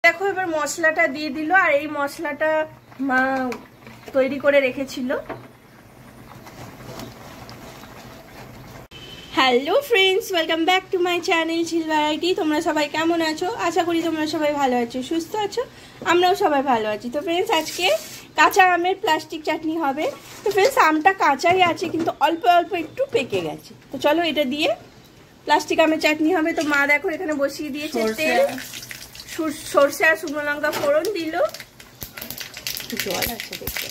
দেখো এবার মশলাটা দিয়ে দিল, আর এই মশলাটা মা তৈরি করে রেখেছিল। Hello friends, welcome back to my channel ঝিল ভ্যারাইটি। তোমরা সবাই কেমন আছো? আশা করি তোমরা সবাই ভালো আছো, সুস্থ আছো। আমরাও সবাই ভালো আছি। তো ফ্রেন্ডস, আজকে কাঁচা আমের প্লাস্টিক চাটনি হবে। তো ফ্রেন্ডস, আমটা কাঁচাই আছে কিন্তু অল্প অল্প একটু পেকে গেছে। তো চলো এটা দিয়ে প্লাস্টিক আমের চাটনি হবে। তো মা দেখো এখানে বসিয়ে দিয়েছে তেল, সরষে আর শুকনো লঙ্কা ফোড়ন দিল, জল আছে দেখতে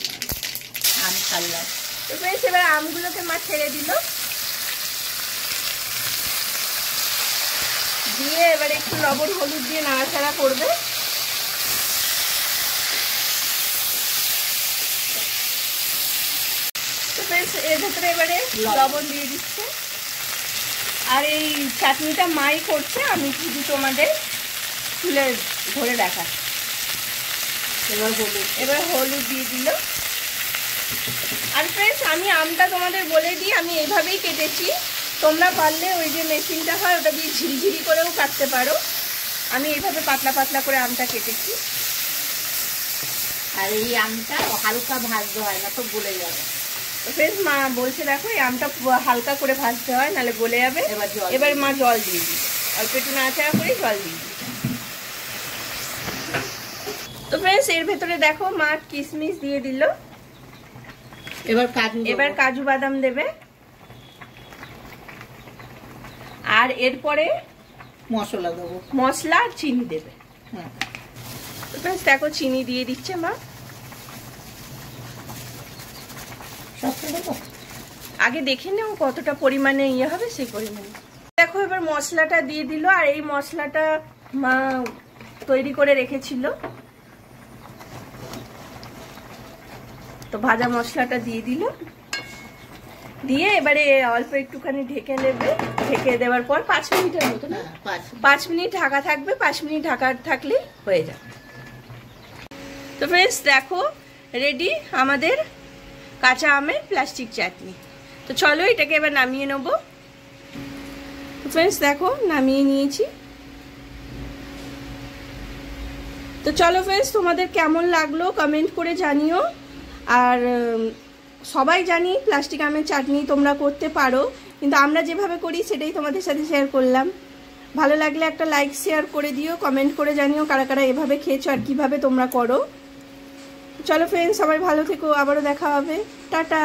আম ছাড়লাম। তো ফ্রেন্ডস, এবার আমগুলোকে মা ছেড়ে দিল, দিয়ে এবার একটু লবণ হলুদ দিয়ে নাড়াচাড়া করবে। তো ফ্রেন্ডস, এর ভেতরে এবারে লবণ দিয়ে দিচ্ছে। আর এই চাটনিটা মাই করছে, আমি শুধু তোমাদের তুলে ধরে দেখাচ্ছি। এবার হলুদ দিয়ে দিল। আর ফ্রেন্ডস, আমি আমটা তোমাদের বলে দিই, আমি এইভাবেই কেটেছি। তোমরা পারলে ওই যে মেশিনটা হয় ওটা দিয়ে ঝিরিঝিরি করেও কাটতে পারো। আমি এইভাবে পাতলা পাতলা করে আমটা কেটেছি। আর এই আমটা হালকা ভাজতে হয় না তো গলে যাবে। তো ফ্রেন্ডস, মা বলছে দেখো এই আমটা হালকা করে ভাজতে হয়, নাহলে গলে যাবে। এবার মা জল দিয়ে দিল, অল্প একটু নাড়াচাড়া করে জল দিয়ে দিল। তো ফ্রেন্ডস, এর ভেতরে দেখো মা কিশমিশ দিয়ে দিল। এবার কাজু বাদাম দেবে, আর এরপরে মশলা দেবো, মশলা আর চিনি দেবে। তো ফ্রেন্ডস, দেখো চিনি দিয়ে দিচ্ছে মা। আগে দেখে নেও কতটা পরিমাণে ইয়ে হবে, সেই পরিমাণে। দেখো এবার মশলাটা দিয়ে দিল, আর এই মশলাটা মা তৈরি করে রেখেছিল। তো ভাজা মশলাটা দিয়ে দিল, দিয়ে এবারে অল্প একটুখানি ঢেকে নেবে। ঢেকে দেওয়ার পর 5 মিনিটের মতো, না 5 মিনিট ঢাকা থাকবে। 5 মিনিট ঢাকা থাকলে হয়ে যাবে। তো ফ্রেন্ডস, দেখো রেডি আমাদের কাঁচা আমের প্লাস্টিক চাটনি। তো চলো এটাকে এবার নামিয়ে নেব। ফ্রেন্ডস, দেখো নামিয়ে নিয়েছি। তো চলো ফ্রেন্ডস, তোমাদের কেমন লাগলো কমেন্ট করে জানিও। আর সবাই জানি প্লাস্টিক আমের চাটনি তোমরা করতে পারো, কিন্তু আমরা যেভাবে করি সেটাই তোমাদের সাথে শেয়ার করলাম। ভালো লাগলে একটা লাইক শেয়ার করে দিও, কমেন্ট করে জানিও কারা কারা এভাবে খেয়েছো আর কিভাবে তোমরা করো। চলো ফ্রেন্ডস, সবাই ভালো থেকো, আবারও দেখা হবে, টাটা।